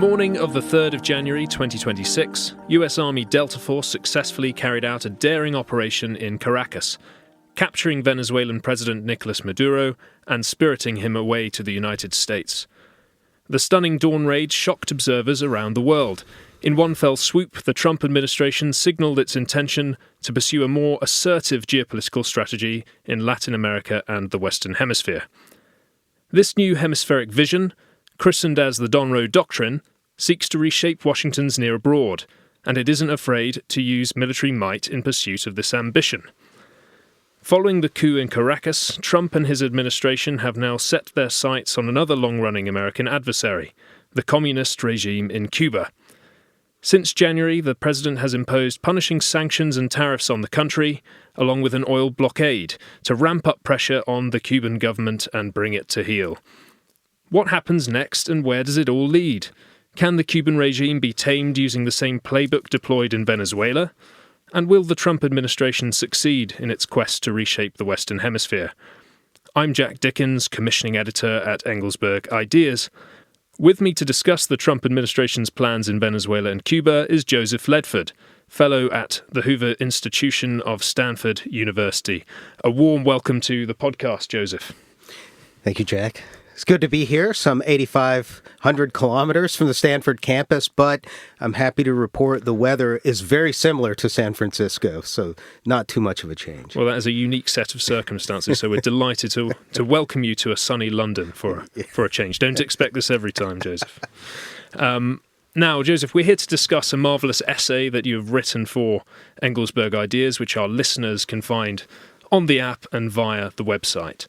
the morning of the 3rd of January 2026, US Army Delta Force successfully carried out a daring operation in Caracas, capturing Venezuelan President Nicolás Maduro and spiriting him away to the United States. The stunning dawn raid shocked observers around the world. In one fell swoop, the Trump administration signalled its intention to pursue a more assertive geopolitical strategy in Latin America and the Western Hemisphere. This new hemispheric vision, christened as the Donroe Doctrine, seeks to reshape Washington's near abroad, and it isn't afraid to use military might in pursuit of this ambition. Following the coup in Caracas, Trump and his administration have now set their sights on another long-running American adversary, the communist regime in Cuba. Since January, the president has imposed punishing sanctions and tariffs on the country, along with an oil blockade, to ramp up pressure on the Cuban government and bring it to heel. What happens next, and where does it all lead? Can the Cuban regime be tamed using the same playbook deployed in Venezuela? And will the Trump administration succeed in its quest to reshape the Western Hemisphere? I'm Jack Dickens, commissioning editor at Engelsberg Ideas. With me to discuss the Trump administration's plans in Venezuela and Cuba is Joseph Ledford, fellow at the Hoover Institution of Stanford University. A warm welcome to the podcast, Joseph. Thank you, Jack. It's good to be here, some 8,500 kilometers from the Stanford campus, but I'm happy to report the weather is very similar to San Francisco, so not too much of a change. Well, that is a unique set of circumstances, so we're delighted to welcome you to a sunny London for a change. Don't expect this every time, Joseph. Now, Joseph, we're here to discuss a marvellous essay that you have written for Engelsberg Ideas, which our listeners can find on the app and via the website.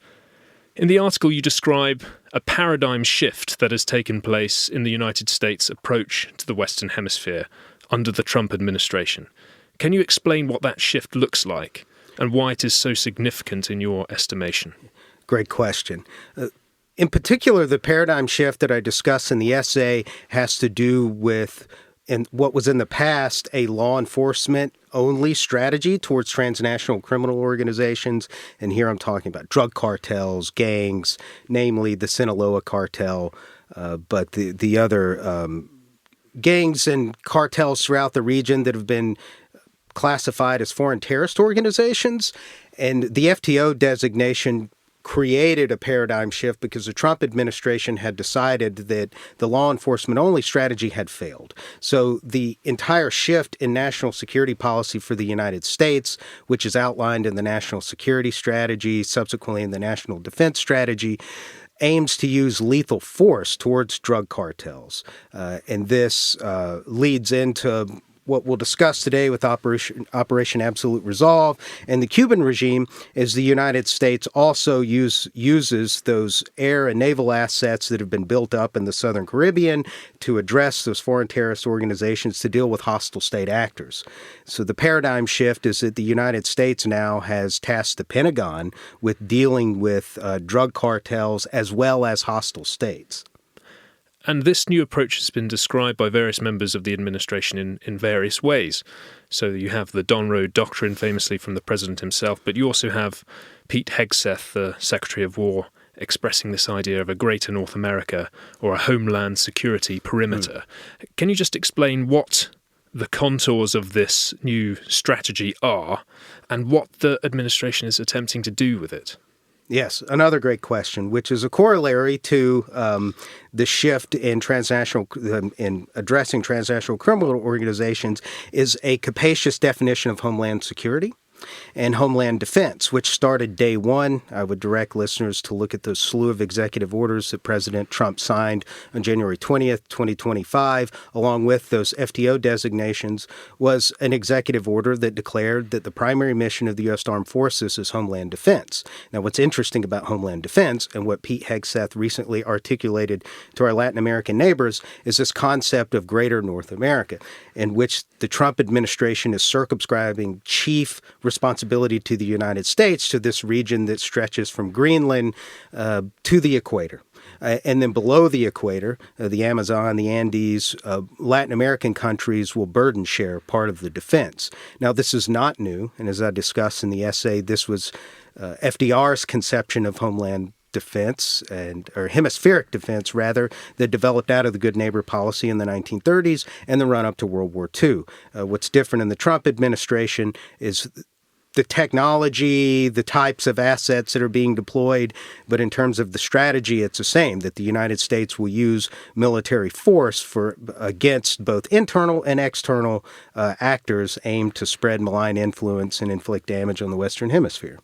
In the article, you describe a paradigm shift that has taken place in the United States' approach to the Western Hemisphere under the Trump administration. Can you explain what that shift looks like and why it is so significant in your estimation? Great question. In particular, the paradigm shift that I discuss in the essay has to do with what was in the past a law enforcement-only strategy towards transnational criminal organizations. And here I'm talking about drug cartels, gangs, namely the Sinaloa cartel, but the other gangs and cartels throughout the region that have been classified as foreign terrorist organizations. And the FTO designation created a paradigm shift because the Trump administration had decided that the law enforcement-only strategy had failed. So the entire shift in national security policy for the United States, which is outlined in the National Security Strategy, subsequently in the National Defense Strategy, aims to use lethal force towards drug cartels. And this leads into what we'll discuss today with Operation Absolute Resolve. And the Cuban regime is the United States also uses those air and naval assets that have been built up in the Southern Caribbean to address those foreign terrorist organizations to deal with hostile state actors. So the paradigm shift is that the United States now has tasked the Pentagon with dealing with drug cartels as well as hostile states. And this new approach has been described by various members of the administration in various ways. So you have the Donroe Doctrine, famously from the president himself, but you also have Pete Hegseth, the Secretary of War, expressing this idea of a greater North America or a homeland security perimeter. Can you just explain what the contours of this new strategy are and what the administration is attempting to do with it? Yes, another great question, which is a corollary to the shift in in addressing transnational criminal organizations, is a capacious definition of homeland security and homeland defense, which started day one. I would direct listeners to look at the slew of executive orders that President Trump signed on January 20th, 2025, along with those FTO designations, was an executive order that declared that the primary mission of the U.S. Armed Forces is homeland defense. Now, what's interesting about homeland defense and what Pete Hegseth recently articulated to our Latin American neighbors is this concept of greater North America, in which the Trump administration is circumscribing chief responsibility to the United States to this region that stretches from Greenland to the equator. And then below the equator, the Amazon, the Andes, Latin American countries will burden share part of the defense. Now, this is not new, and as I discussed in the essay, this was FDR's conception of homeland defense or hemispheric defense, rather, that developed out of the good neighbor policy in the 1930s and the run-up to World War II. What's different in the Trump administration is the technology, the types of assets that are being deployed, but in terms of the strategy, it's the same, that the United States will use military force against both internal and external actors aimed to spread malign influence and inflict damage on the Western Hemisphere.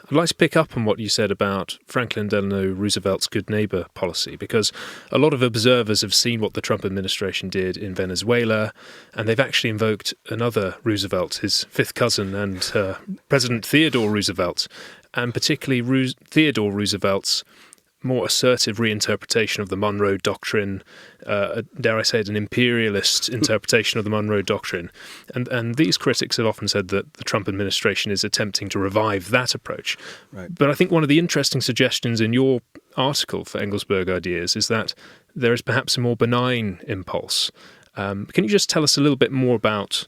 I'd like to pick up on what you said about Franklin Delano Roosevelt's good neighbor policy, because a lot of observers have seen what the Trump administration did in Venezuela, and they've actually invoked another Roosevelt, his fifth cousin, and President Theodore Roosevelt, and particularly Theodore Roosevelt's more assertive reinterpretation of the Monroe Doctrine, dare I say it, an imperialist interpretation of the Monroe Doctrine. And these critics have often said that the Trump administration is attempting to revive that approach. Right. But I think one of the interesting suggestions in your article for Engelsberg Ideas is that there is perhaps a more benign impulse. Can you just tell us a little bit more about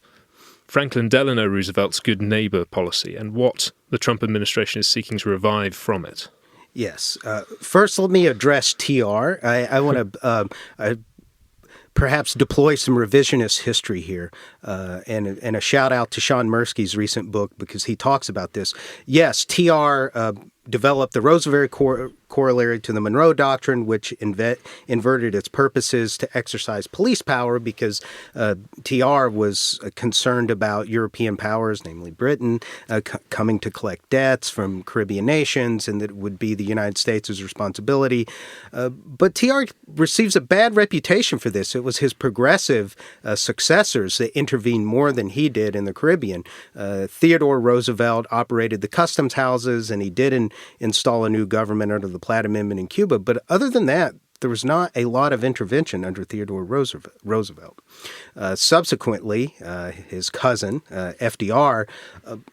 Franklin Delano Roosevelt's good neighbor policy and what the Trump administration is seeking to revive from it? Yes. First, let me address TR. I want to perhaps deploy some revisionist history here, and a shout out to Sean Mirsky's recent book, because he talks about this. Yes, TR developed the Roosevelt corollary to the Monroe Doctrine, which inverted its purposes to exercise police power, because TR was concerned about European powers, namely Britain, coming to collect debts from Caribbean nations, and that it would be the United States' responsibility. But TR receives a bad reputation for this. It was his progressive successors that intervened more than he did in the Caribbean. Theodore Roosevelt operated the customs houses, and he did install a new government under the Platt Amendment in Cuba. But other than that, there was not a lot of intervention under Theodore Roosevelt. Subsequently, his cousin, FDR,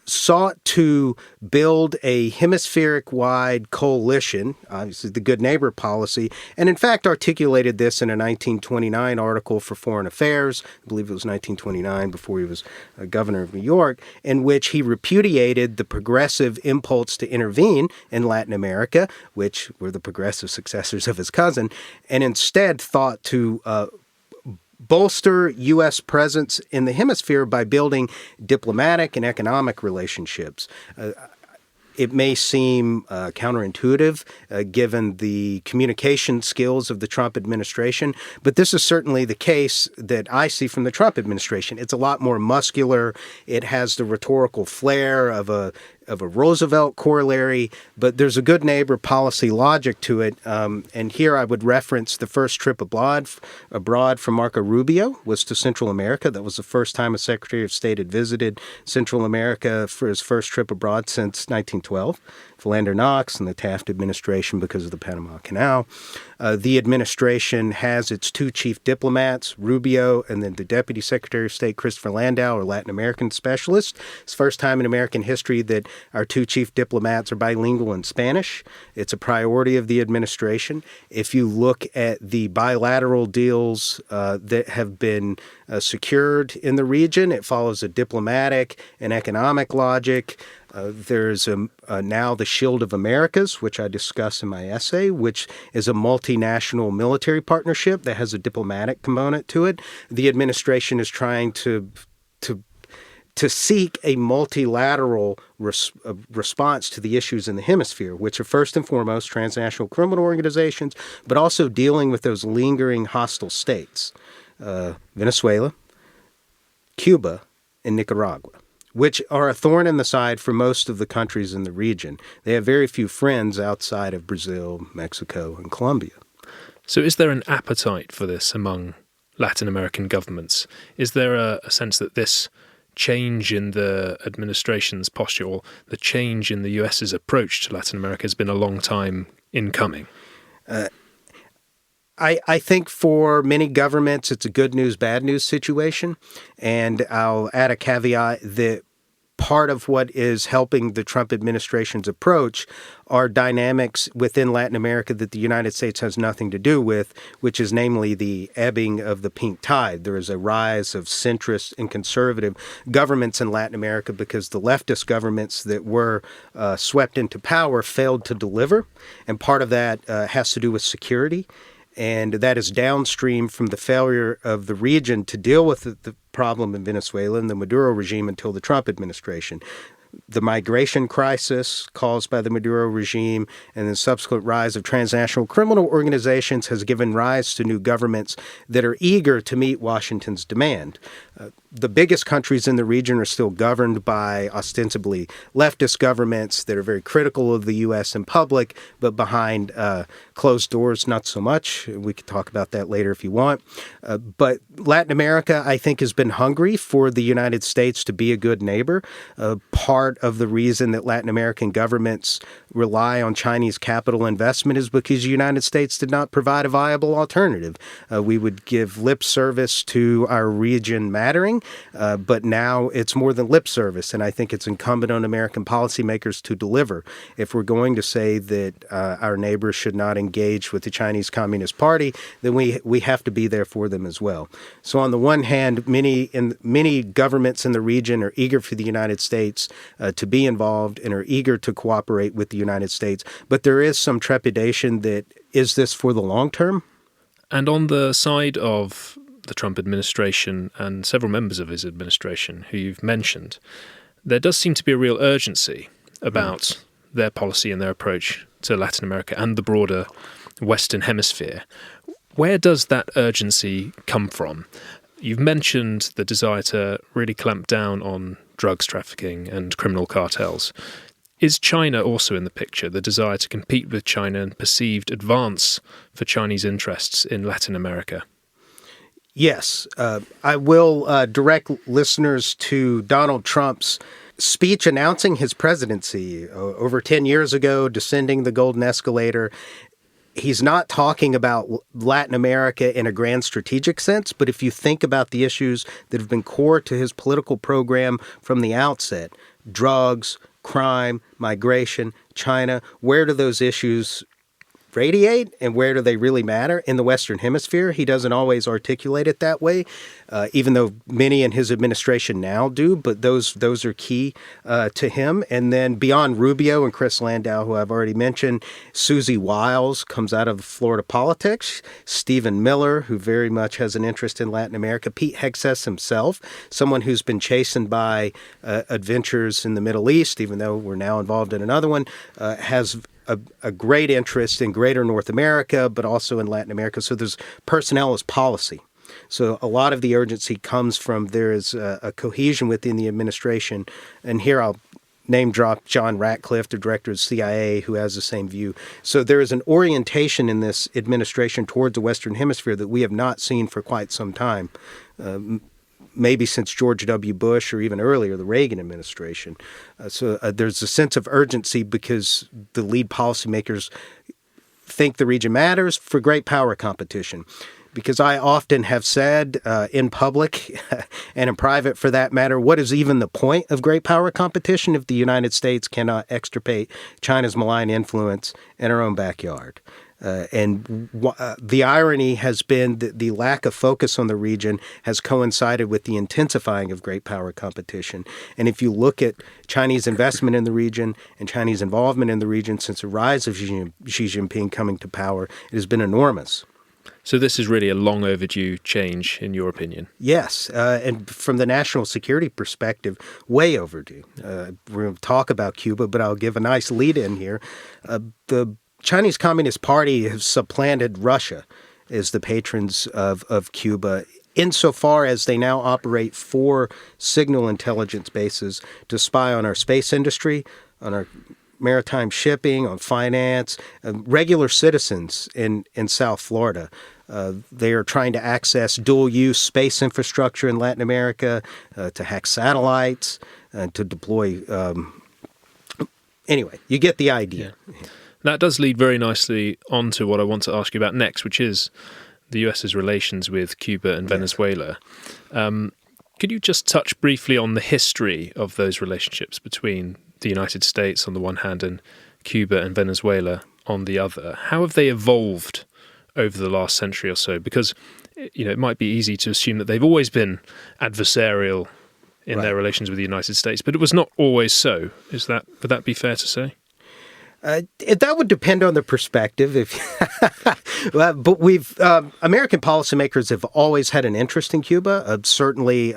sought to build a hemispheric-wide coalition, obviously the good neighbor policy, and in fact articulated this in a 1929 article for Foreign Affairs, I believe it was 1929 before he was governor of New York, in which he repudiated the progressive impulse to intervene in Latin America, which were the progressive successors of his cousin, and instead thought to bolster U.S. presence in the hemisphere by building diplomatic and economic relationships. It may seem counterintuitive given the communication skills of the Trump administration, but this is certainly the case that I see from the Trump administration. It's a lot more muscular. It has the rhetorical flair of a Roosevelt corollary, but there's a good neighbor policy logic to it. And here I would reference the first trip abroad from Marco Rubio was to Central America. That was the first time a Secretary of State had visited Central America for his first trip abroad since 1912. Philander Knox and the Taft administration because of the Panama Canal. The administration has its two chief diplomats, Rubio and then the Deputy Secretary of State, Christopher Landau, or Latin American specialist. It's the first time in American history that our two chief diplomats are bilingual in Spanish. It's a priority of the administration. If you look at the bilateral deals that have been secured in the region, it follows a diplomatic and economic logic. There's now the Shield of Americas, which I discuss in my essay, which is a multinational military partnership that has a diplomatic component to it. The administration is trying to seek a multilateral response to the issues in the hemisphere, which are first and foremost transnational criminal organizations, but also dealing with those lingering hostile states, Venezuela, Cuba, and Nicaragua, which are a thorn in the side for most of the countries in the region. They have very few friends outside of Brazil, Mexico, and Colombia. So is there an appetite for this among Latin American governments? Is there a sense that this change in the administration's posture or the change in the US's approach to Latin America has been a long time in coming? I think for many governments, it's a good news, bad news situation. And I'll add a caveat that part of what is helping the Trump administration's approach are dynamics within Latin America that the United States has nothing to do with, which is namely the ebbing of the pink tide. There is a rise of centrist and conservative governments in Latin America because the leftist governments that were swept into power failed to deliver. And part of that has to do with security. And that is downstream from the failure of the region to deal with the problem in Venezuela and the Maduro regime until the Trump administration. The migration crisis caused by the Maduro regime and the subsequent rise of transnational criminal organizations has given rise to new governments that are eager to meet Washington's demand. The biggest countries in the region are still governed by ostensibly leftist governments that are very critical of the U.S. in public, but behind closed doors, not so much. We could talk about that later if you want. But Latin America, I think, has been hungry for the United States to be a good neighbor. Part of the reason that Latin American governments rely on Chinese capital investment is because the United States did not provide a viable alternative. We would give lip service to our region mattering, but now it's more than lip service, and I think it's incumbent on American policymakers to deliver. If we're going to say that our neighbors should not engage with the Chinese Communist Party, then we have to be there for them as well. So on the one hand, many governments in the region are eager for the United States to be involved and are eager to cooperate with the United States, but there is some trepidation that is this for the long term? And on the side of the Trump administration and several members of his administration who you've mentioned, there does seem to be a real urgency about their policy and their approach to Latin America and the broader Western Hemisphere. Where does that urgency come from? You've mentioned the desire to really clamp down on drugs trafficking and criminal cartels. Is China also in the picture, the desire to compete with China and perceived advance for Chinese interests in Latin America? Yes. I will direct listeners to Donald Trump's speech announcing his presidency over 10 years ago, descending the golden escalator. He's not talking about Latin America in a grand strategic sense, but if you think about the issues that have been core to his political program from the outset, drugs, crime, migration, China, where do those issues radiate and where do they really matter in the Western Hemisphere? He doesn't always articulate it that way, even though many in his administration now do, but those are key to him. And then beyond Rubio and Chris Landau, who I've already mentioned, Susie Wiles comes out of Florida politics, Stephen Miller, who very much has an interest in Latin America, Pete Hegseth himself, someone who's been chastened by adventures in the Middle East, even though we're now involved in another one, has a great interest in greater North America, but also in Latin America. So there's personnel as policy. So a lot of the urgency comes from there is a cohesion within the administration. And here I'll name drop John Ratcliffe, the director of the CIA, who has the same view. So there is an orientation in this administration towards the Western Hemisphere that we have not seen for quite some time. Maybe since George W. Bush or even earlier, the Reagan administration. So there's a sense of urgency because the lead policymakers think the region matters for great power competition. Because I often have said in public and in private for that matter, what is even the point of great power competition if the United States cannot extirpate China's malign influence in our own backyard? The irony has been that the lack of focus on the region has coincided with the intensifying of great power competition. And if you look at Chinese investment in the region and Chinese involvement in the region since the rise of Xi Jinping coming to power, it has been enormous. So this is really a long overdue change, in your opinion? Yes, and from the national security perspective, way overdue. We're going to talk about Cuba, but I'll give a nice lead-in here. The Chinese Communist Party has supplanted Russia as the patrons of Cuba, insofar as they now operate 4 signal intelligence bases to spy on our space industry, on our maritime shipping, on finance, regular citizens in South Florida. They are trying to access dual-use space infrastructure in Latin America, to hack satellites, to deploy... Anyway, you get the idea. Yeah. That does lead very nicely on to what I want to ask you about next, which is the US's relations with Cuba and Venezuela. Could you just touch briefly on the history of those relationships between the United States on the one hand and Cuba and Venezuela on the other? How have they evolved over the last century or so? Because it might be easy to assume that they've always been adversarial in their relations with the United States, but it was not always so. Would that be fair to say? That would depend on the perspective. But American policymakers have always had an interest in Cuba. Certainly,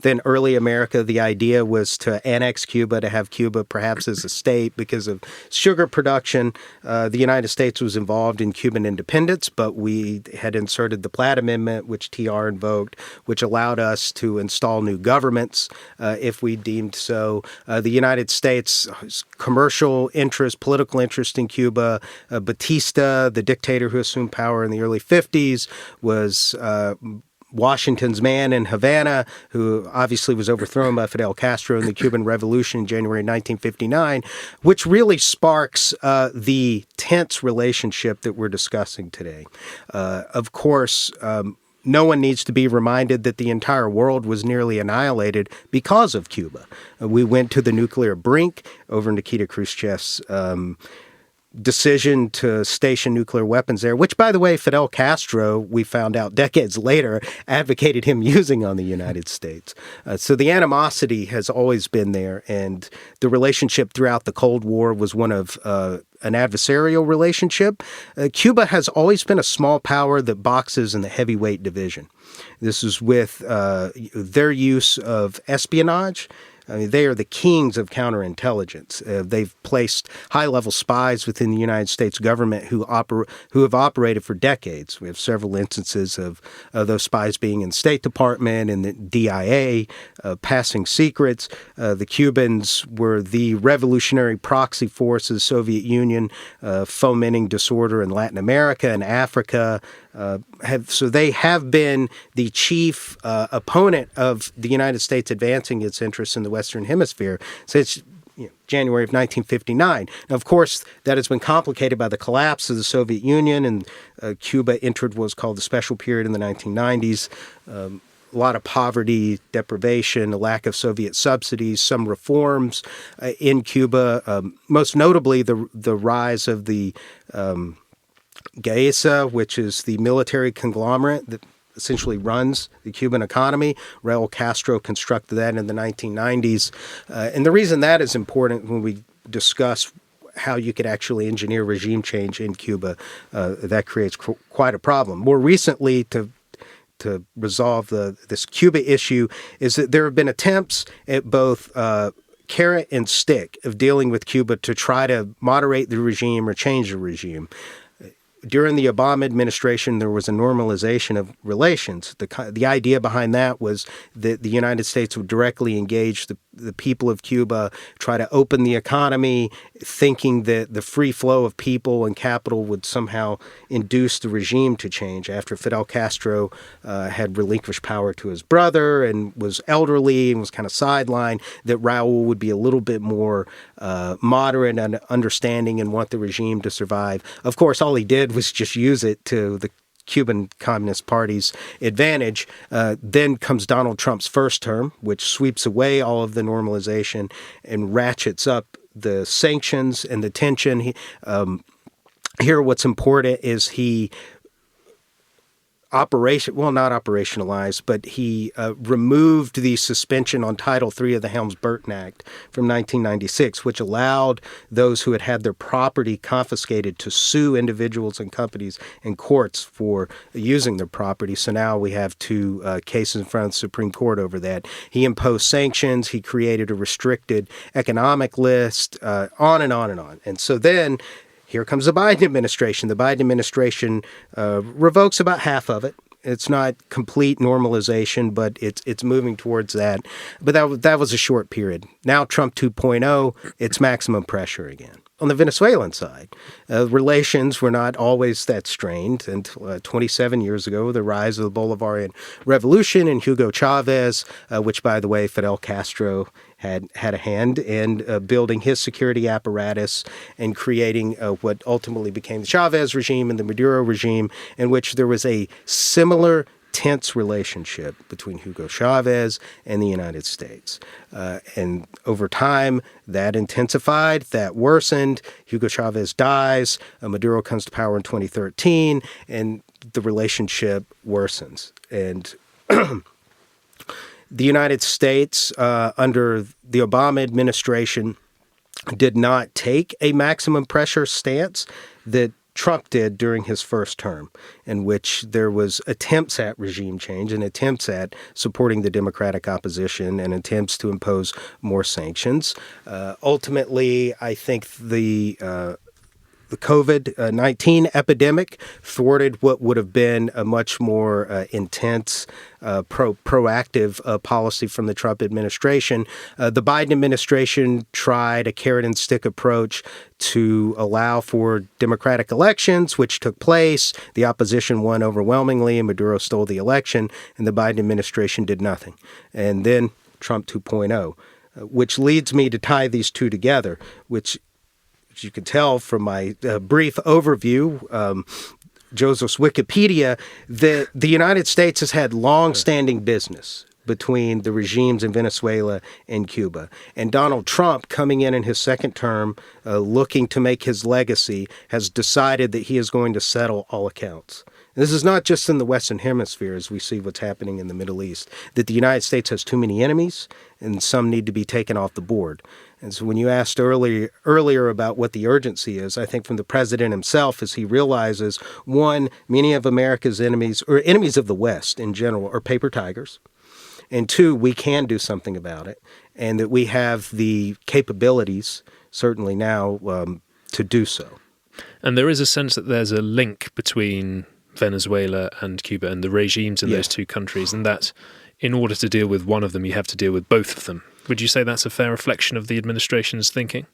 in early America, the idea was to annex Cuba, to have Cuba perhaps as a state because of sugar production. The United States was involved in Cuban independence, but we had inserted the Platt Amendment, which TR invoked, which allowed us to install new governments if we deemed so. The United States' commercial interest, political interest in Cuba. Batista, the dictator who assumed power in the early 50s, was Washington's man in Havana, who obviously was overthrown by Fidel Castro in the Cuban Revolution in January 1959, which really sparks the tense relationship that we're discussing today. Of course, no one needs to be reminded that the entire world was nearly annihilated because of Cuba. We went to the nuclear brink over Nikita Khrushchev's decision to station nuclear weapons there, which, by the way, Fidel Castro, we found out decades later, advocated him using on the United States. So the animosity has always been there, and the relationship throughout the Cold War was one of an adversarial relationship. Cuba has always been a small power that boxes in the heavyweight division. This is with their use of espionage. I mean, they are the kings of counterintelligence. They've placed high-level spies within the United States government who have operated for decades. We have several instances of those spies being in the State Department and the DIA, passing secrets. The Cubans were the revolutionary proxy force of the Soviet Union, fomenting disorder in Latin America and Africa. So they have been the chief opponent of the United States advancing its interests in the Western Hemisphere since January of 1959. Now, of course, that has been complicated by the collapse of the Soviet Union, and Cuba entered what was called the special period in the 1990s. A lot of poverty, deprivation, a lack of Soviet subsidies, some reforms in Cuba, most notably the rise of the GAESA, which is the military conglomerate that essentially runs the Cuban economy. Raul Castro constructed that in the 1990s. And the reason that is important when we discuss how you could actually engineer regime change in Cuba, that creates quite a problem. More recently, to resolve this Cuba issue, is that there have been attempts at both carrot and stick of dealing with Cuba to try to moderate the regime or change the regime. During the Obama administration, there was a normalization of relations. The idea behind that was that the United States would directly engage the people of Cuba, try to open the economy, thinking that the free flow of people and capital would somehow induce the regime to change. After Fidel Castro had relinquished power to his brother and was elderly and was kind of sidelined, that Raul would be a little bit more moderate and understanding and want the regime to survive. Of course, all he did was just use it to the Cuban Communist Party's advantage. Then comes Donald Trump's first term, which sweeps away all of the normalization and ratchets up the sanctions and the tension. Here, what's important is he not operationalized, but he removed the suspension on Title III of the Helms-Burton Act from 1996, which allowed those who had their property confiscated to sue individuals and companies in courts for using their property. So now we have two cases in front of the Supreme Court over that. He imposed sanctions. He created a restricted economic list, on and on and on. And so then here comes the Biden administration. The Biden administration revokes about half of it. It's not complete normalization, but it's moving towards that. But that was a short period. Now Trump 2.0, it's maximum pressure again. On the Venezuelan side, relations were not always that strained. And 27 years ago, the rise of the Bolivarian Revolution and Hugo Chavez, which, by the way, Fidel Castro had a hand in building his security apparatus and creating what ultimately became the Chavez regime and the Maduro regime, in which there was a similar tense relationship between Hugo Chavez and the United States. And over time, that intensified, that worsened. Hugo Chavez dies. Maduro comes to power in 2013, and the relationship worsens. And the United States, under the Obama administration, did not take a maximum pressure stance that Trump did during his first term, in which there was attempts at regime change and attempts at supporting the Democratic opposition and attempts to impose more sanctions. Ultimately, I think the COVID-19 epidemic thwarted what would have been a much more intense, proactive policy from the Trump administration. The Biden administration tried a carrot and stick approach to allow for democratic elections, which took place. The opposition won overwhelmingly, and Maduro stole the election, and the Biden administration did nothing. And then Trump 2.0, which leads me to tie these two together, which, as you can tell from my brief overview, Joseph's Wikipedia, that the United States has had long-standing business between the regimes in Venezuela and Cuba. And Donald Trump, coming in his second term, looking to make his legacy, has decided that he is going to settle all accounts. And this is not just in the Western Hemisphere, as we see what's happening in the Middle East, that the United States has too many enemies, and some need to be taken off the board. And so when you asked earlier about what the urgency is, I think from the president himself, as he realizes, one, many of America's enemies, or enemies of the West in general, are paper tigers. And two, we can do something about it, and that we have the capabilities, certainly now, to do so. And there is a sense that there's a link between Venezuela and Cuba and the regimes in those two countries, and that in order to deal with one of them, you have to deal with both of them. Would you say that's a fair reflection of the administration's thinking?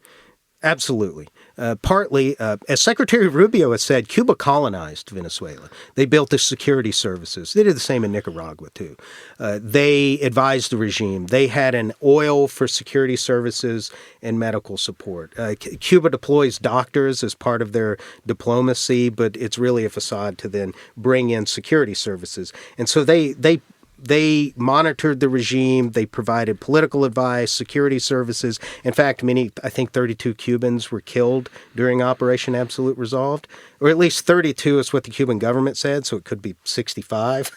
Absolutely. Partly, as Secretary Rubio has said, Cuba colonized Venezuela. They built the security services. They did the same in Nicaragua, too. They advised the regime. They had an oil for security services and medical support. Cuba deploys doctors as part of their diplomacy, but it's really a facade to then bring in security services. And so they monitored the regime. They provided political advice, security services. In fact, I think 32 Cubans were killed during Operation Absolute Resolve, or at least 32 is what the Cuban government said, so it could be 65.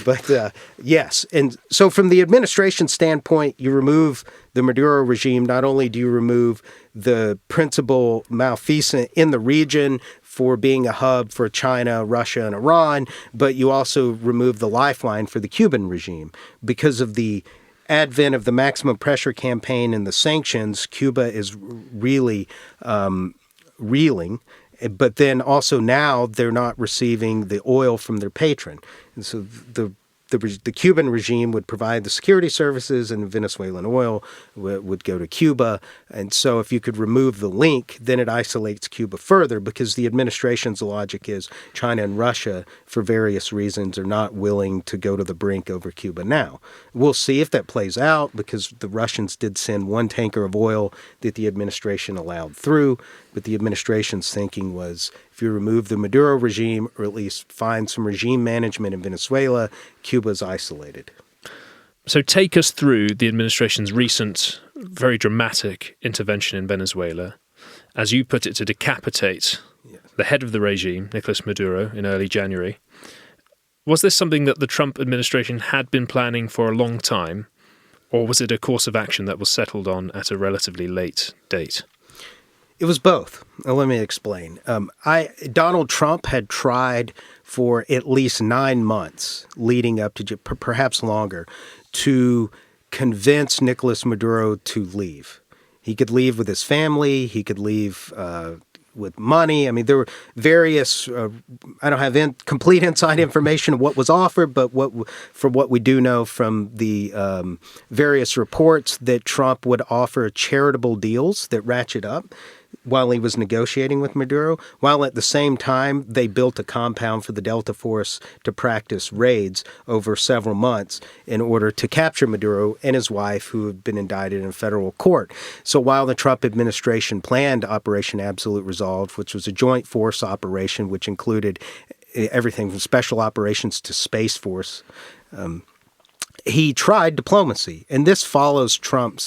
But yes. And so from the administration standpoint, you remove the Maduro regime. Not only do you remove the principal malfeasant in the region for being a hub for China, Russia, and Iran, but you also remove the lifeline for the Cuban regime. Because of the advent of the maximum pressure campaign and the sanctions, Cuba is really reeling. But then also now they're not receiving the oil from their patron. And so the Cuban regime would provide the security services, and Venezuelan oil would go to Cuba. And so if you could remove the link, then it isolates Cuba further, because the administration's logic is China and Russia, for various reasons, are not willing to go to the brink over Cuba now. We'll see if that plays out, because the Russians did send one tanker of oil that the administration allowed through. But the administration's thinking was, if you remove the Maduro regime, or at least find some regime management in Venezuela, Cuba's isolated. So take us through the administration's recent, very dramatic intervention in Venezuela, as you put it, to decapitate the head of the regime, Nicolás Maduro, in early January. Was this something that the Trump administration had been planning for a long time, or was it a course of action that was settled on at a relatively late date? It was both. Let me explain. Donald Trump had tried for at least 9 months leading up to perhaps longer to convince Nicolás Maduro to leave. He could leave with his family. He could leave with money. I mean, there were various, I don't have complete inside information of what was offered, but from what we do know from the various reports, that Trump would offer charitable deals that ratchet up while he was negotiating with Maduro, while at the same time they built a compound for the Delta Force to practice raids over several months in order to capture Maduro and his wife, who had been indicted in federal court. So while the Trump administration planned Operation Absolute Resolve, which was a joint force operation which included everything from special operations to Space Force. He tried diplomacy, and this follows Trump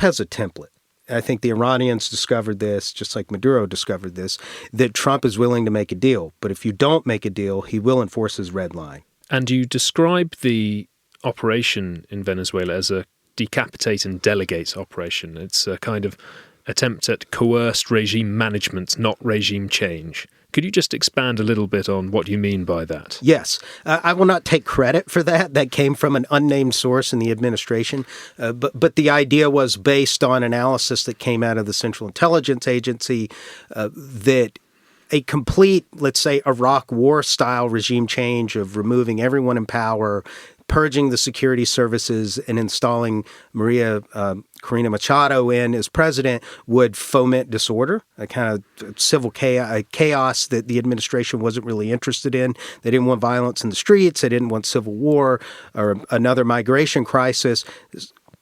has a template. I think the Iranians discovered this, just like Maduro discovered this, that Trump is willing to make a deal. But if you don't make a deal, he will enforce his red line. And you describe the operation in Venezuela as a decapitate and delegate operation. It's a kind of attempt at coerced regime management, not regime change. Could you just expand a little bit on what you mean by that? Yes. I will not take credit for that. That came from an unnamed source in the administration. But the idea was based on analysis that came out of the Central Intelligence Agency that a complete, let's say, Iraq war-style regime change of removing everyone in power, purging the security services, and installing Maria Corina Machado in as president would foment disorder, a kind of civil chaos that the administration wasn't really interested in. They didn't want violence in the streets. They didn't want civil war or another migration crisis.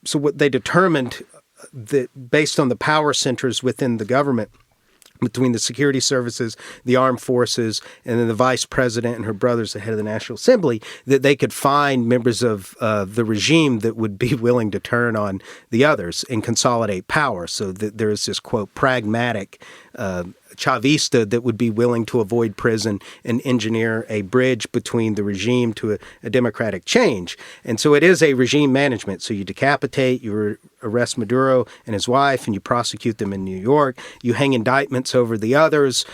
So what they determined that based on the power centers within the government, between the security services, the armed forces, and then the vice president and her brothers, the head of the National Assembly, that they could find members of the regime that would be willing to turn on the others and consolidate power. So that there's this, quote, pragmatic Chavista that would be willing to avoid prison and engineer a bridge between the regime to a democratic change. And so it is a regime management. So you decapitate, you arrest Maduro and his wife, and you prosecute them in New York. You hang indictments over the others.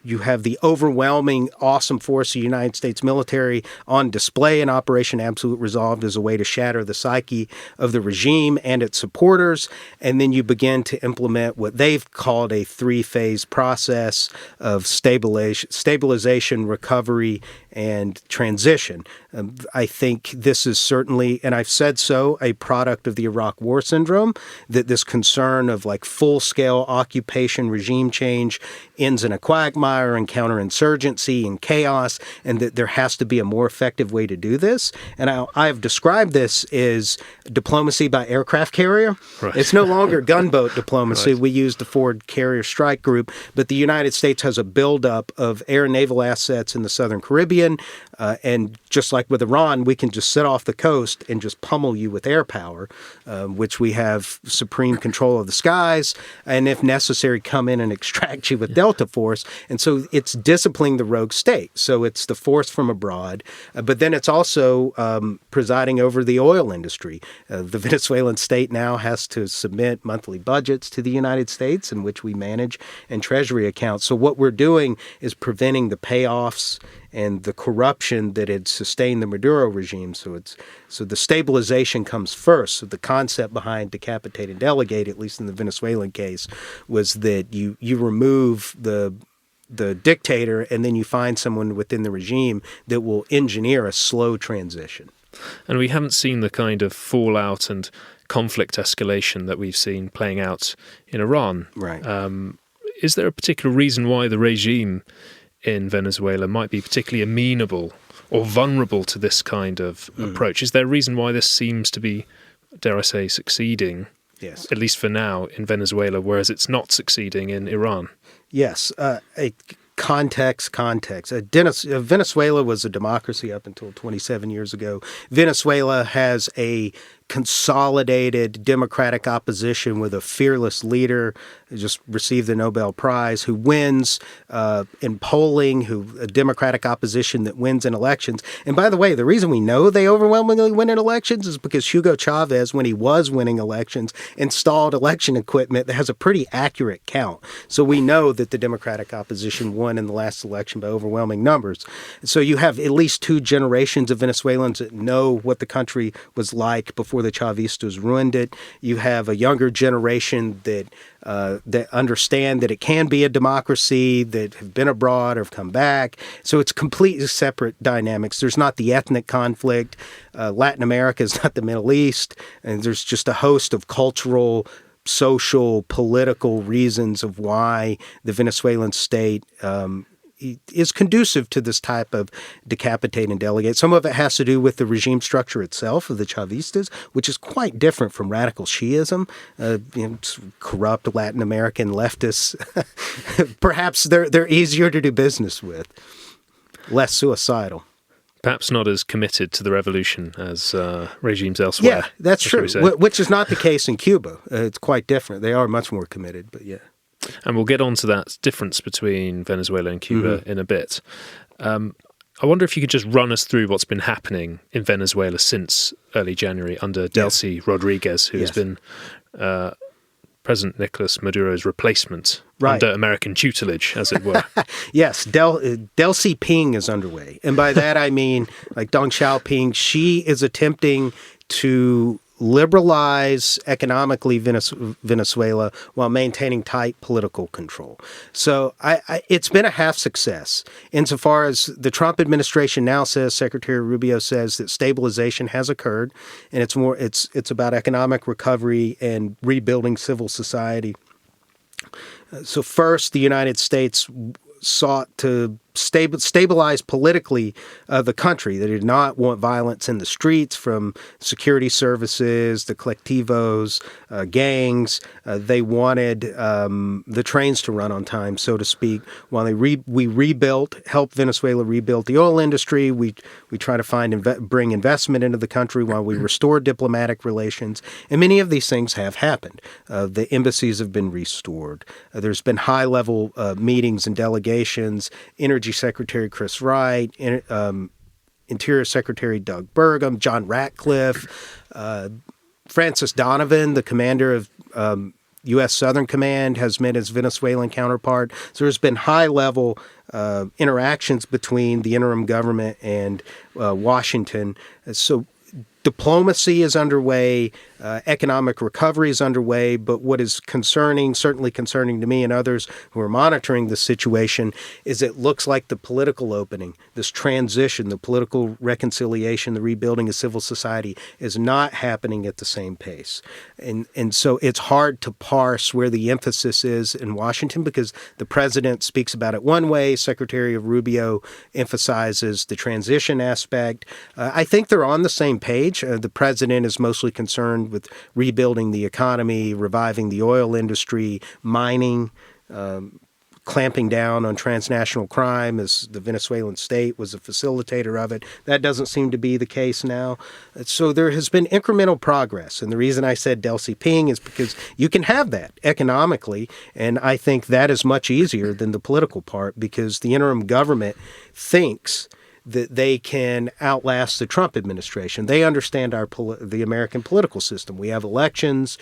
You have the overwhelming, awesome force of the United States military on display in Operation Absolute Resolve as a way to shatter the psyche of the regime and its supporters. And then you begin to implement what they've called a three-phase process of stabilization, recovery, and transition. I think this is certainly, and I've said so, a product of the Iraq War syndrome, that this concern of like full-scale occupation regime change ends in a quagmire and counterinsurgency and chaos, and that there has to be a more effective way to do this. And I have described this as diplomacy by aircraft carrier. Right. It's no longer gunboat diplomacy. Right. We use the Ford Carrier Strike Group, but the United States has a buildup of air and naval assets in the Southern Caribbean, and just like with Iran, we can just sit off the coast and just pummel you with air power, which we have supreme control of the skies, and if necessary, come in and extract you with Delta Force. And so it's disciplining the rogue state. So it's the force from abroad, but then it's also presiding over the oil industry. The Venezuelan state now has to submit monthly budgets to the United States in which we manage, and treasury accounts. So what we're doing is preventing the payoffs and the corruption that had sustained the Maduro regime. So the stabilization comes first. So the concept behind decapitate and delegate, at least in the Venezuelan case, was that you remove the dictator and then you find someone within the regime that will engineer a slow transition. And we haven't seen the kind of fallout and conflict escalation that we've seen playing out in Iran. Right. Is there a particular reason why the regime in Venezuela might be particularly amenable or vulnerable to this kind of approach? Is there a reason why this seems to be, dare I say, succeeding, yes, at least for now, in Venezuela, whereas it's not succeeding in Iran? Yes. Context. Venezuela was a democracy up until 27 years ago. Venezuela has a consolidated democratic opposition with a fearless leader who just received the Nobel Prize, who wins in polling, a democratic opposition that wins in elections. And by the way, the reason we know they overwhelmingly win in elections is because Hugo Chavez, when he was winning elections, installed election equipment that has a pretty accurate count. So we know that the democratic opposition won in the last election by overwhelming numbers. So you have at least two generations of Venezuelans that know what the country was like before the Chavistas ruined it. You have a younger generation that understand that it can be a democracy, that have been abroad or have come back. So it's completely separate dynamics. There's not the ethnic conflict. Latin America is not the Middle East. And there's just a host of cultural, social, political reasons of why the Venezuelan state is conducive to this type of decapitate and delegate. Some of it has to do with the regime structure itself of the Chavistas, which is quite different from radical Shiism. Corrupt Latin American leftists, perhaps they're easier to do business with. less suicidal. Perhaps not as committed to the revolution as regimes elsewhere. Yeah, that's true, which is not the case in Cuba. It's quite different. They are much more committed, but yeah. And we'll get on to that difference between Venezuela and Cuba in a bit. I wonder if you could just run us through what's been happening in Venezuela since early January under Delcy Rodriguez, who has been President Nicolás Maduro's replacement under American tutelage, as it were. Yes, Delcy Ping is underway. And by that I mean, like Deng Xiaoping, she is attempting to liberalize economically Venezuela while maintaining tight political control. So it's been a half success insofar as the Trump administration now says, Secretary Rubio says that stabilization has occurred, and it's about economic recovery and rebuilding civil society. So first, the United States sought to stabilize politically the country. They did not want violence in the streets from security services, the colectivos, gangs. They wanted the trains to run on time, so to speak. While we helped Venezuela rebuild the oil industry, we try to bring investment into the country while we restore diplomatic relations. And many of these things have happened. The embassies have been restored. There's been high-level meetings and delegations. Energy Secretary Chris Wright, Interior Secretary Doug Burgum, John Ratcliffe, Francis Donovan, the commander of U.S. Southern Command, has met his Venezuelan counterpart. So there's been high-level interactions between the interim government and Washington. So diplomacy is underway, economic recovery is underway, but what is certainly concerning to me and others who are monitoring the situation, is it looks like the political opening, this transition, the political reconciliation, the rebuilding of civil society is not happening at the same pace. And so it's hard to parse where the emphasis is in Washington because the president speaks about it one way, Secretary of Rubio emphasizes the transition aspect. I think they're on the same page. The president is mostly concerned with rebuilding the economy, reviving the oil industry, mining, clamping down on transnational crime, as the Venezuelan state was a facilitator of it. That doesn't seem to be the case now. So there has been incremental progress. And the reason I said Delcy Ping is because you can have that economically. And I think that is much easier than the political part because the interim government thinks that they can outlast the Trump administration. They understand the American political system. We have elections.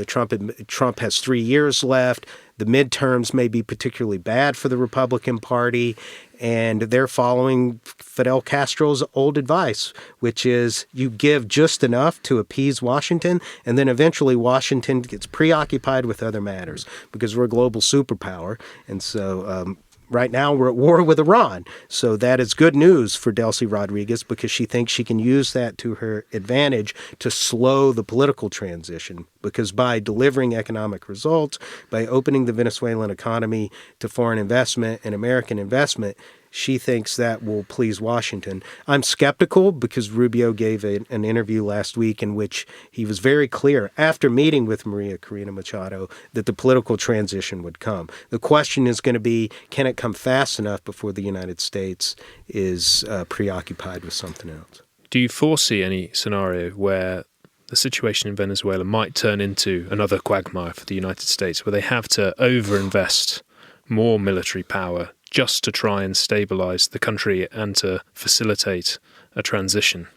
Trump has 3 years left. The midterms may be particularly bad for the Republican Party, and they're following Fidel Castro's old advice, which is you give just enough to appease Washington, and then eventually Washington gets preoccupied with other matters because we're a global superpower. And so right now, we're at war with Iran. So that is good news for Delcy Rodriguez because she thinks she can use that to her advantage to slow the political transition. Because by delivering economic results, by opening the Venezuelan economy to foreign investment and American investment, she thinks that will please Washington. I'm skeptical because Rubio gave an interview last week in which he was very clear after meeting with Maria Corina Machado that the political transition would come. The question is going to be, can it come fast enough before the United States is preoccupied with something else? Do you foresee any scenario where the situation in Venezuela might turn into another quagmire for the United States, where they have to overinvest more military power just to try and stabilize the country and to facilitate a transition?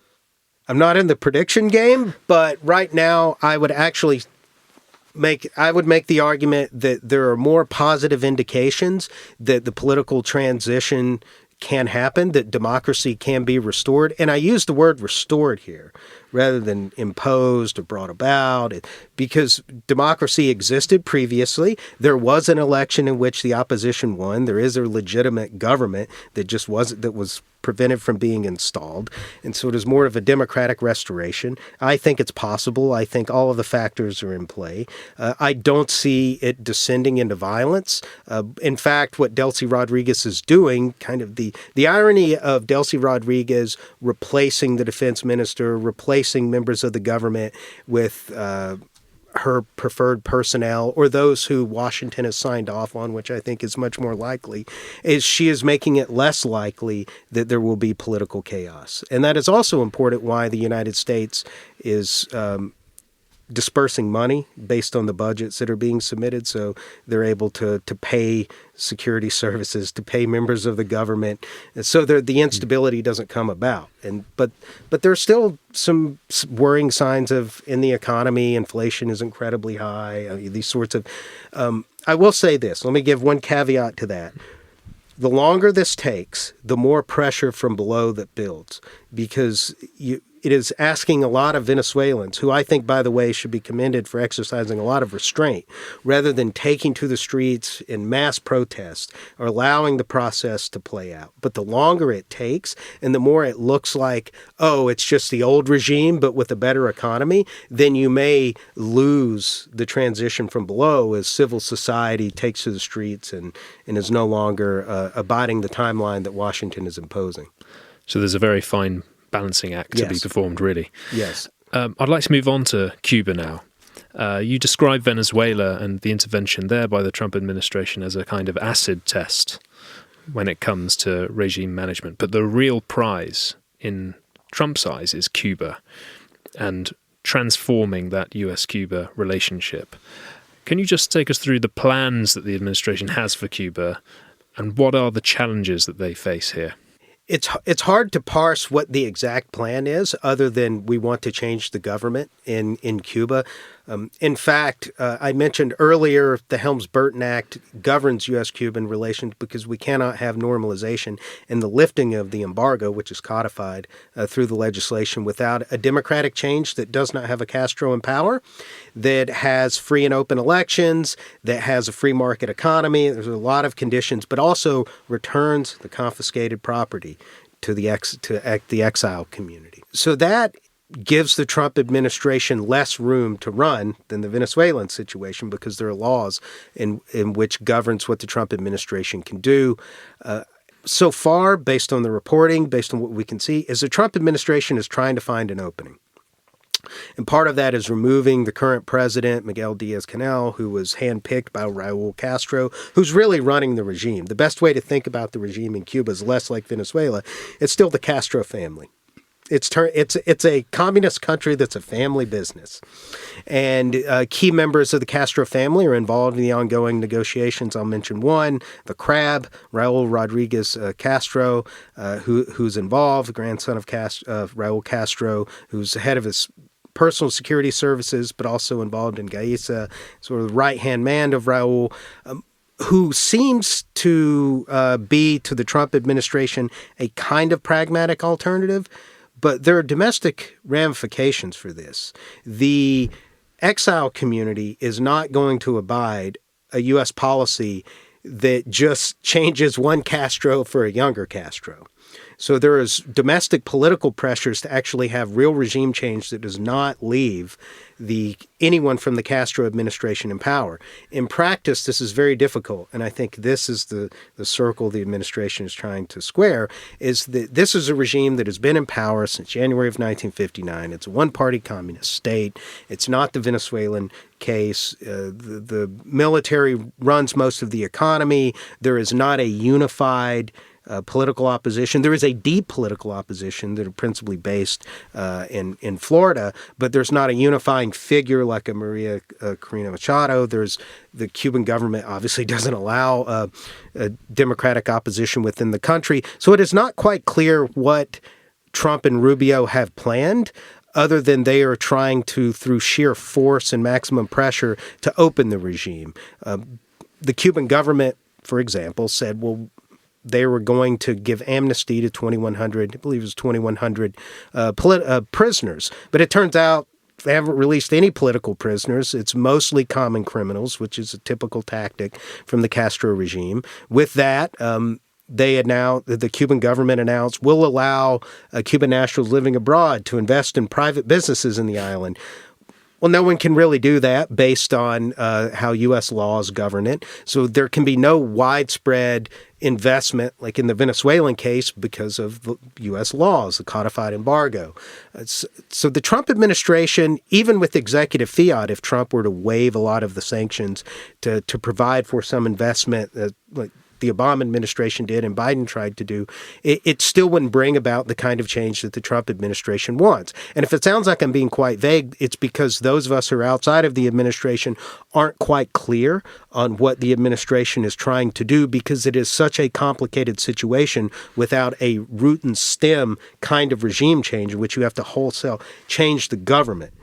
I'm not in the prediction game, but right now I would actually make the argument that there are more positive indications that the political transition can happen, that democracy can be restored. And I use the word restored here rather than imposed or brought about, because democracy existed previously. There was an election in which the opposition won. There is a legitimate government that was prevented from being installed. And so it is more of a democratic restoration. I think it's possible. I think all of the factors are in play. I don't see it descending into violence. In fact, what Delcy Rodriguez is doing, kind of the irony of Delcy Rodriguez replacing the defense minister, replacing members of the government with her preferred personnel, or those who Washington has signed off on, which I think is much more likely, is she is making it less likely that there will be political chaos. And that is also important why the United States is dispersing money based on the budgets that are being submitted, so they're able to pay security services, to pay members of the government, and so the instability doesn't come about. But there's still some worrying signs in the economy. Inflation is incredibly high. These sorts of. I will say this. Let me give one caveat to that. The longer this takes, the more pressure from below that builds, because it is asking a lot of Venezuelans, who I think, by the way, should be commended for exercising a lot of restraint, rather than taking to the streets in mass protest or allowing the process to play out. But the longer it takes and the more it looks like, oh, it's just the old regime, but with a better economy, then you may lose the transition from below as civil society takes to the streets and is no longer abiding the timeline that Washington is imposing. So there's a very fine balancing act to be performed, really. Yes. I'd like to move on to Cuba now. You describe Venezuela and the intervention there by the Trump administration as a kind of acid test when it comes to regime management. But the real prize in Trump's eyes is Cuba and transforming that US-Cuba relationship. Can you just take us through the plans that the administration has for Cuba and what are the challenges that they face here? It's hard to parse what the exact plan is, other than we want to change the government in Cuba. In fact, I mentioned earlier the Helms-Burton Act governs U.S.-Cuban relations because we cannot have normalization and the lifting of the embargo, which is codified through the legislation, without a democratic change that does not have a Castro in power, that has free and open elections, that has a free market economy. There's a lot of conditions, but also returns the confiscated property to the exile community. So that gives the Trump administration less room to run than the Venezuelan situation, because there are laws in which governs what the Trump administration can do. So far, based on the reporting, based on what we can see, is the Trump administration is trying to find an opening. And part of that is removing the current president, Miguel Diaz-Canel, who was handpicked by Raul Castro, who's really running the regime. The best way to think about the regime in Cuba is less like Venezuela. It's still the Castro family. It's a communist country that's a family business. And key members of the Castro family are involved in the ongoing negotiations. I'll mention one, the Crab, Raul Rodriguez Castro, who's involved, the grandson of Raul Castro, who's the head of his personal security services, but also involved in Gaisa, sort of the right-hand man of Raul, who seems to be, to the Trump administration, a kind of pragmatic alternative. But there are domestic ramifications for this. The exile community is not going to abide a U.S. policy that just changes one Castro for a younger Castro. So there is domestic political pressures to actually have real regime change that does not leave anyone from the Castro administration in power. In practice, this is very difficult, and I think this is the circle the administration is trying to square, is that this is a regime that has been in power since January of 1959. It's a one-party communist state. It's not the Venezuelan case. The military runs most of the economy. There is not a unified political opposition. There is a deep political opposition that are principally based in Florida, but there's not a unifying figure like a Maria Corina Machado. There's the Cuban government obviously doesn't allow a democratic opposition within the country. So it is not quite clear what Trump and Rubio have planned, other than they are trying to, through sheer force and maximum pressure, to open the regime. The Cuban government, for example, said, well, they were going to give amnesty to 2,100, I believe it was 2,100 prisoners. But it turns out they haven't released any political prisoners. It's mostly common criminals, which is a typical tactic from the Castro regime. With that, the Cuban government announced, will allow Cuban nationals living abroad to invest in private businesses in the island. Well, no one can really do that based on how U.S. laws govern it. So there can be no widespread investment like in the Venezuelan case because of the U.S. laws, the codified embargo. So the Trump administration, even with executive fiat, if Trump were to waive a lot of the sanctions to provide for some investment, like the Obama administration did and Biden tried to do, it still wouldn't bring about the kind of change that the Trump administration wants. And if it sounds like I'm being quite vague, it's because those of us who are outside of the administration aren't quite clear on what the administration is trying to do, because it is such a complicated situation without a root and stem kind of regime change in which you have to wholesale change the government.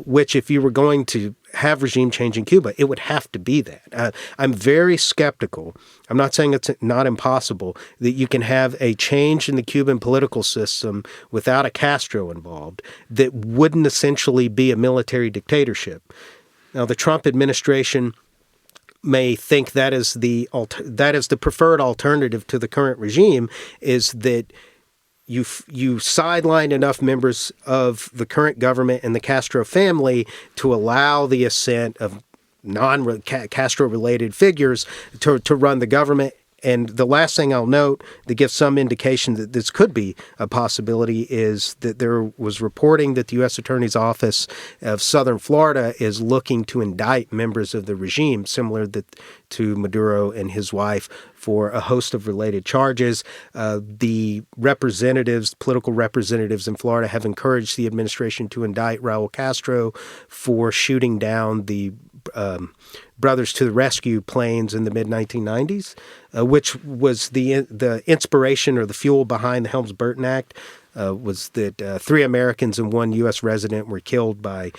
Which, if you were going to have regime change in Cuba, it would have to be that. I'm very skeptical. I'm not saying it's not impossible that you can have a change in the Cuban political system without a Castro involved that wouldn't essentially be a military dictatorship. Now, the Trump administration may think that is the preferred alternative to the current regime, is that you sideline enough members of the current government and the Castro family to allow the ascent of non-Castro-related figures to run the government. And the last thing I'll note that gives some indication that this could be a possibility is that there was reporting that the U.S. Attorney's Office of Southern Florida is looking to indict members of the regime, similar to Maduro and his wife, for a host of related charges. The political representatives in Florida have encouraged the administration to indict Raul Castro for shooting down the Brothers to the Rescue planes in the mid-1990s, which was the inspiration or the fuel behind the Helms-Burton Act, was that 3 Americans and 1 U.S. resident were killed by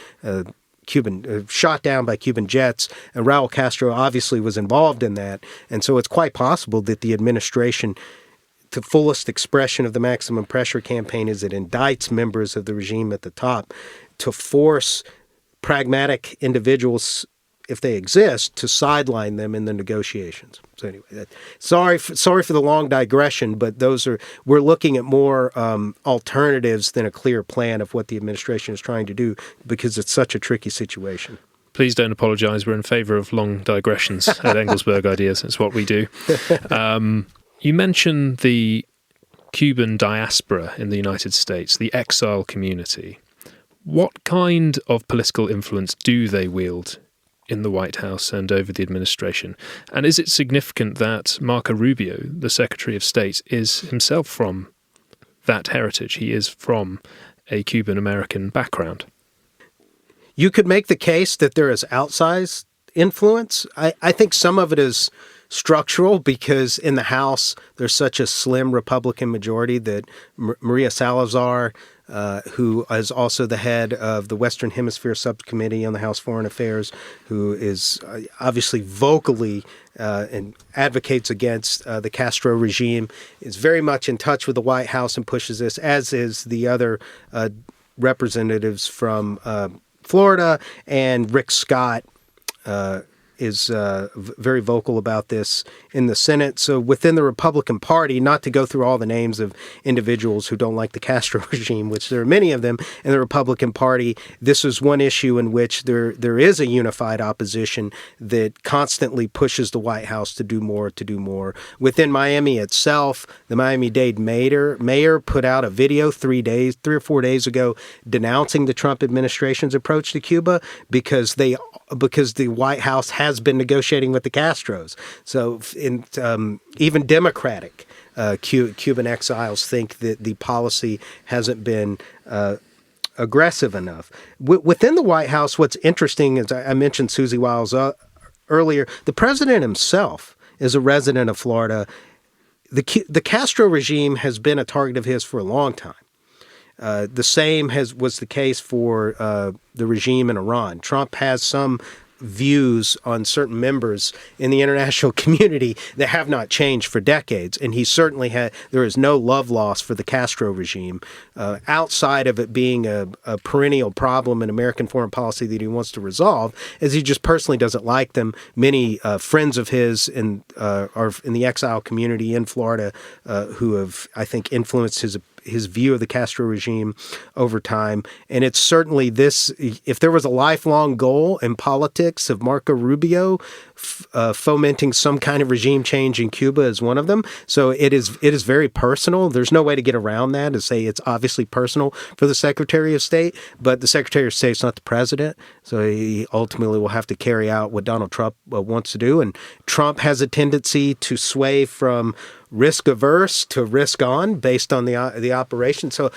shot down by Cuban jets, and Raul Castro obviously was involved in that. And so it's quite possible that the administration, the fullest expression of the maximum pressure campaign, is it indicts members of the regime at the top to force pragmatic individuals, if they exist, to sideline them in the negotiations. So anyway, sorry for the long digression, but we're looking at more alternatives than a clear plan of what the administration is trying to do, because it's such a tricky situation. Please don't apologize. We're in favor of long digressions at Engelsberg Ideas. It's what we do. You mentioned the Cuban diaspora in the United States, the exile community. What kind of political influence do they wield in the White House and over the administration? And is it significant that Marco Rubio, the Secretary of State, is himself from that heritage? He is from a Cuban-American background. You could make the case that there is outsized influence. I think some of it is structural, because in the House there's such a slim Republican majority that Maria Salazar, who is also the head of the Western Hemisphere Subcommittee on the House Foreign Affairs, who is obviously vocally and advocates against the Castro regime, is very much in touch with the White House and pushes this, as is the other representatives from Florida, and Rick Scott is very vocal about this in the Senate. So within the Republican Party, not to go through all the names of individuals who don't like the Castro regime, which there are many of them in the Republican Party, this is one issue in which there is a unified opposition that constantly pushes the White House to do more. Within Miami itself, the Miami-Dade mayor put out a video 3 or 4 days ago denouncing the Trump administration's approach to Cuba, because the White House has been negotiating with the Castros. So even Democratic Cuban exiles think that the policy hasn't been aggressive enough. Within the White House, what's interesting is, I mentioned Susie Wiles earlier, the president himself is a resident of Florida. The Castro regime has been a target of his for a long time. The same was the case for the regime in Iran. Trump has some views on certain members in the international community that have not changed for decades, and he certainly there is no love lost for the Castro regime, outside of it being a perennial problem in American foreign policy that he wants to resolve, as he just personally doesn't like them. Many friends of his are in the exile community in Florida who have, I think, influenced his view of the Castro regime over time. And it's certainly this, if there was a lifelong goal in politics of Marco Rubio, fomenting some kind of regime change in Cuba is one of them. So it is very personal. There's no way to get around that and say it's obviously personal for the Secretary of State, but the Secretary of State's not the president. So he ultimately will have to carry out what Donald Trump wants to do. And Trump has a tendency to sway from risk averse to risk on based on the operation. So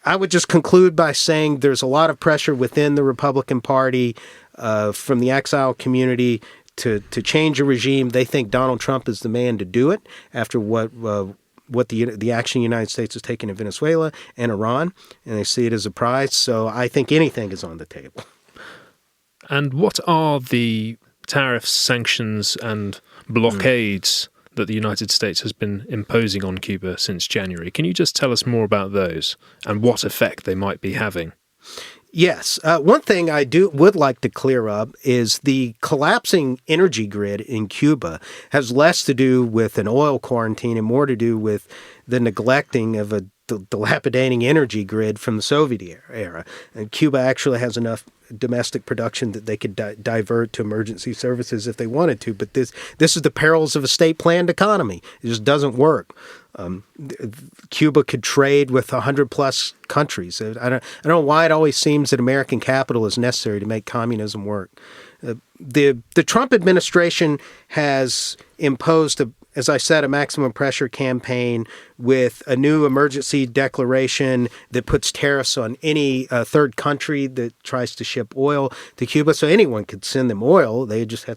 I would just conclude by saying there's a lot of pressure within the Republican Party from the exile community to change a regime. They think Donald Trump is the man to do it after what the action the United States has taken in Venezuela and Iran, and they see it as a prize. So I think anything is on the table. And what are the tariffs, sanctions, and blockades that the United States has been imposing on Cuba since January? Can you just tell us more about those and what effect they might be having? Yes. One thing I would like to clear up is the collapsing energy grid in Cuba has less to do with an oil quarantine and more to do with the neglecting of a dilapidating energy grid from the Soviet era. And Cuba actually has enough domestic production that they could divert to emergency services if they wanted to. But this is the perils of a state-planned economy. It just doesn't work. Cuba could trade with 100-plus countries. I don't know why it always seems that American capital is necessary to make communism work. The Trump administration has imposed as I said, a maximum pressure campaign with a new emergency declaration that puts tariffs on any third country that tries to ship oil to Cuba. So anyone could send them oil. They just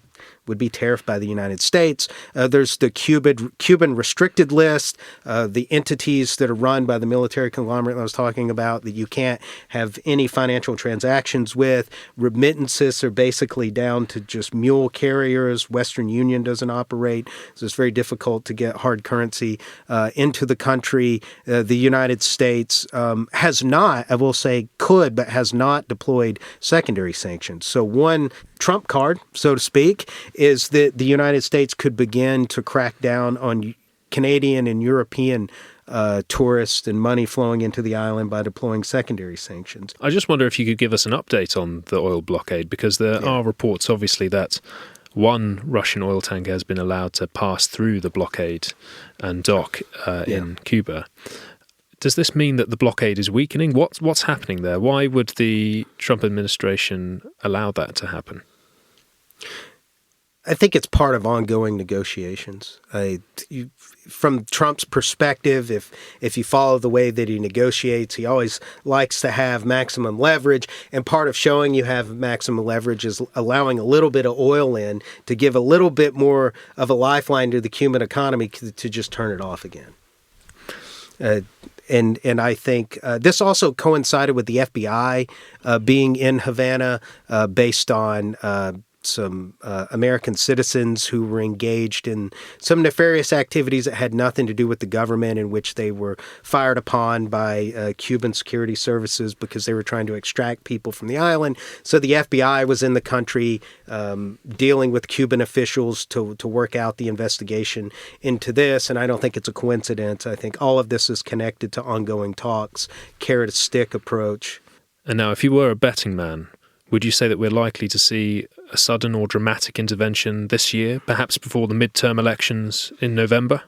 would be tariffed by the United States. There's the Cuban restricted list, the entities that are run by the military conglomerate I was talking about that you can't have any financial transactions with. Remittances are basically down to just mule carriers. Western Union doesn't operate, so it's very difficult to get hard currency into the country. The United States has not, I will say could, but has not deployed secondary sanctions. So one trump card, so to speak, is that the United States could begin to crack down on Canadian and European tourists and money flowing into the island by deploying secondary sanctions. I just wonder if you could give us an update on the oil blockade, because there are reports, obviously, that one Russian oil tanker has been allowed to pass through the blockade and dock in Cuba. Does this mean that the blockade is weakening? What's happening there? Why would the Trump administration allow that to happen? I think it's part of ongoing negotiations. From Trump's perspective, if you follow the way that he negotiates, he always likes to have maximum leverage. And part of showing you have maximum leverage is allowing a little bit of oil in to give a little bit more of a lifeline to the Cuban economy to just turn it off again. And I think this also coincided with the FBI being in Havana based on some American citizens who were engaged in some nefarious activities that had nothing to do with the government, in which they were fired upon by Cuban security services because they were trying to extract people from the island. So the FBI was in the country dealing with Cuban officials to work out the investigation into this. And I don't think it's a coincidence. I think all of this is connected to ongoing talks, carrot-stick approach. And now, if you were a betting man, would you say that we're likely to see a sudden or dramatic intervention this year, perhaps before the midterm elections in November?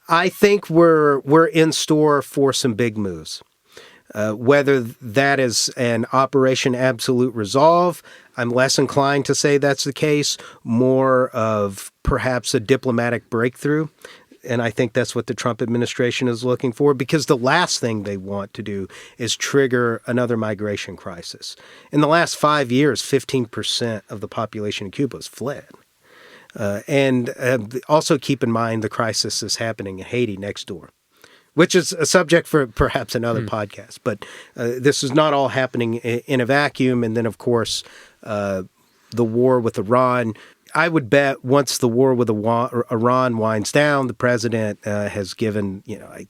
I think we're in store for some big moves. Whether that is an Operation Absolute Resolve, I'm less inclined to say that's the case, more of perhaps a diplomatic breakthrough. And I think that's what the Trump administration is looking for, because the last thing they want to do is trigger another migration crisis. In the last 5 years, 15% of the population in Cuba has fled. And also keep in mind the crisis is happening in Haiti next door, which is a subject for perhaps another podcast. But this is not all happening in a vacuum. And then, of course, the war with Iran. I would bet once the war with Iran winds down, the president has given, a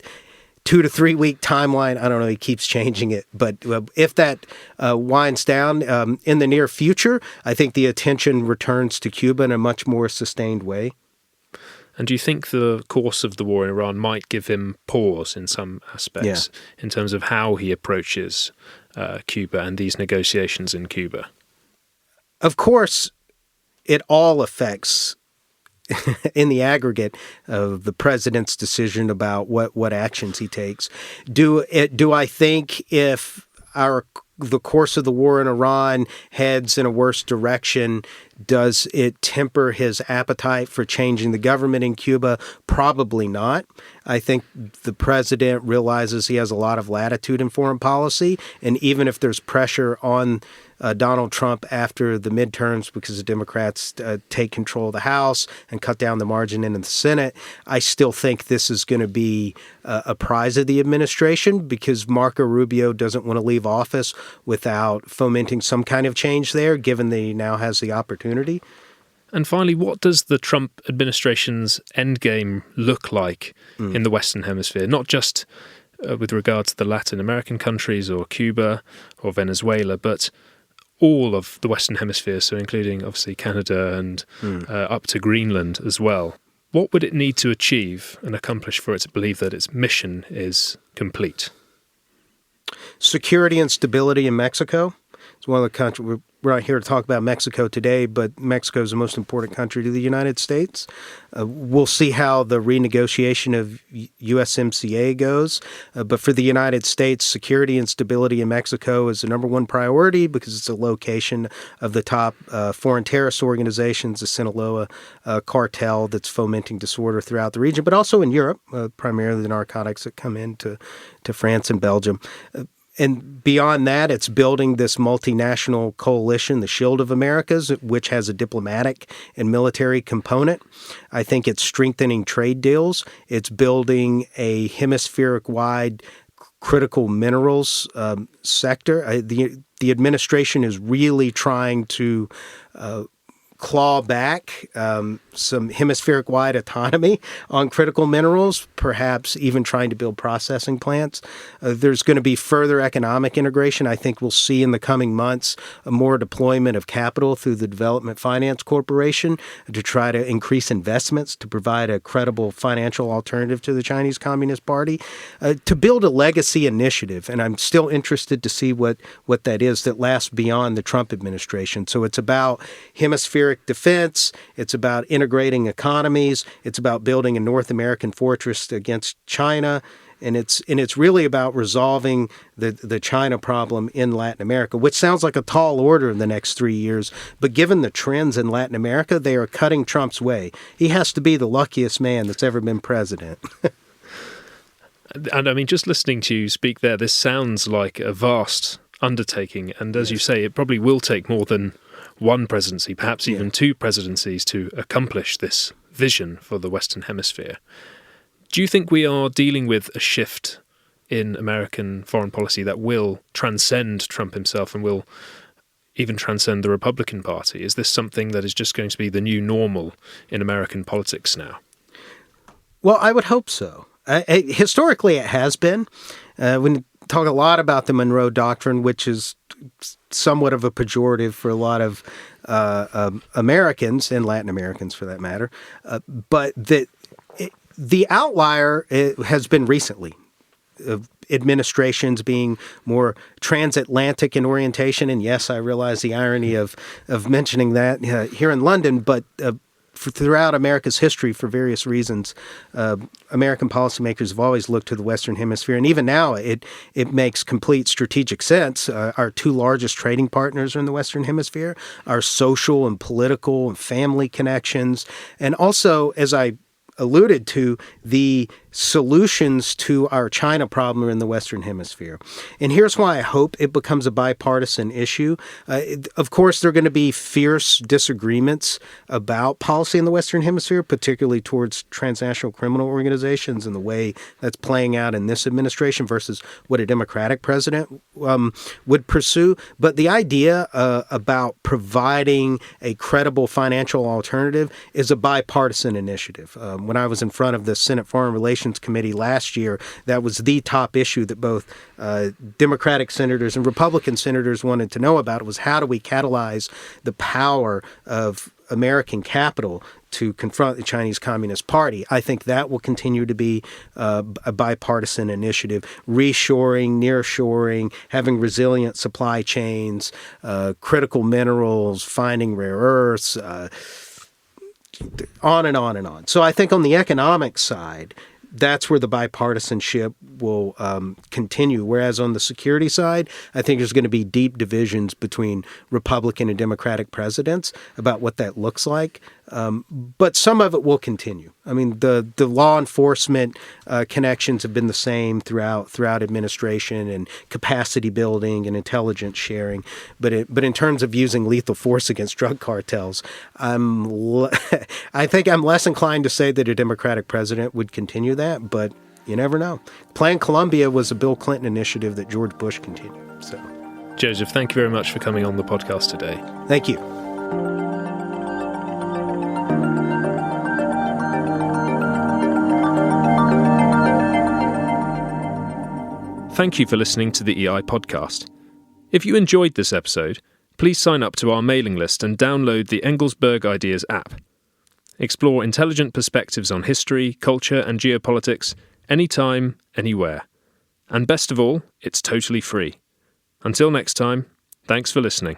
2 to 3 week timeline. I don't know, he keeps changing it. But if that winds down in the near future, I think the attention returns to Cuba in a much more sustained way. And do you think the course of the war in Iran might give him pause in some aspects in terms of how he approaches Cuba and these negotiations in Cuba? Of course, it all affects, in the aggregate, of the president's decision about what actions he takes. Do I think if the course of the war in Iran heads in a worse direction, does it temper his appetite for changing the government in Cuba? Probably not. I think the president realizes he has a lot of latitude in foreign policy, and even if there's pressure on Donald Trump after the midterms because the Democrats take control of the House and cut down the margin in the Senate, I still think this is going to be a prize of the administration because Marco Rubio doesn't want to leave office without fomenting some kind of change there, given that he now has the opportunity. And finally, what does the Trump administration's endgame look like in the Western Hemisphere? Not just with regard to the Latin American countries or Cuba or Venezuela, but all of the Western Hemisphere, so including obviously Canada and up to Greenland as well. What would it need to achieve and accomplish for it to believe that its mission is complete? Security and stability in Mexico. It's one of the countries. We're not here to talk about Mexico today, but Mexico is the most important country to the United States. We'll see how the renegotiation of USMCA goes. But for the United States, security and stability in Mexico is the number one priority because it's a location of the top foreign terrorist organizations, the Sinaloa cartel that's fomenting disorder throughout the region, but also in Europe, primarily the narcotics that come into France and Belgium. And beyond that, it's building this multinational coalition, the Shield of Americas, which has a diplomatic and military component. I think it's strengthening trade deals. It's building a hemispheric-wide critical minerals sector. The administration is really trying to claw back some hemispheric-wide autonomy on critical minerals, perhaps even trying to build processing plants. There's going to be further economic integration. I think we'll see in the coming months a more deployment of capital through the Development Finance Corporation to try to increase investments to provide a credible financial alternative to the Chinese Communist Party, to build a legacy initiative. And I'm still interested to see what that is that lasts beyond the Trump administration. So it's about hemispheric defense. It's about integrating economies. It's about building a North American fortress against China. And it's really about resolving the China problem in Latin America, which sounds like a tall order in the next 3 years. But given the trends in Latin America, they are cutting Trump's way. He has to be the luckiest man that's ever been president. And I mean, just listening to you speak there, this sounds like a vast undertaking. And as you say, it probably will take more than one presidency, perhaps even two presidencies to accomplish this vision for the Western Hemisphere. Do you think we are dealing with a shift in American foreign policy that will transcend Trump himself and will even transcend the Republican Party? Is this something that is just going to be the new normal in American politics now? Well, I would hope so. Historically, it has been. We talk a lot about the Monroe Doctrine, which is somewhat of a pejorative for a lot of Americans and Latin Americans, for that matter. But the outlier has been recently. Administrations being more transatlantic in orientation. And yes, I realize the irony of mentioning that here in London, but throughout America's history, for various reasons, American policymakers have always looked to the Western Hemisphere. And even now, it makes complete strategic sense. Our two largest trading partners are in the Western Hemisphere. Our social and political and family connections. And also, as I alluded to, the solutions to our China problem are in the Western Hemisphere. And here's why I hope it becomes a bipartisan issue. Of course, there are going to be fierce disagreements about policy in the Western Hemisphere, particularly towards transnational criminal organizations and the way that's playing out in this administration versus what a Democratic president would pursue. But the idea about providing a credible financial alternative is a bipartisan initiative. When I was in front of the Senate Foreign Relations Appropriations Committee last year, that was the top issue that both Democratic senators and Republican senators wanted to know about, was how do we catalyze the power of American capital to confront the Chinese Communist Party. I think that will continue to be a bipartisan initiative. Reshoring, nearshoring, having resilient supply chains, critical minerals, finding rare earths, on and on and on. So I think on the economic side, that's where the bipartisanship will continue. Whereas on the security side, I think there's going to be deep divisions between Republican and Democratic presidents about what that looks like. But some of it will continue. I mean, the law enforcement connections have been the same throughout administration, and capacity building and intelligence sharing. But in terms of using lethal force against drug cartels, I think I'm less inclined to say that a Democratic president would continue that, but you never know. Plan Colombia was a Bill Clinton initiative that George Bush continued. So, Joseph, thank you very much for coming on the podcast today. Thank you. Thank you for listening to the EI podcast. If you enjoyed this episode, please sign up to our mailing list and download the Engelsberg Ideas app. Explore intelligent perspectives on history, culture, and geopolitics anytime, anywhere. And best of all, it's totally free. Until next time, thanks for listening.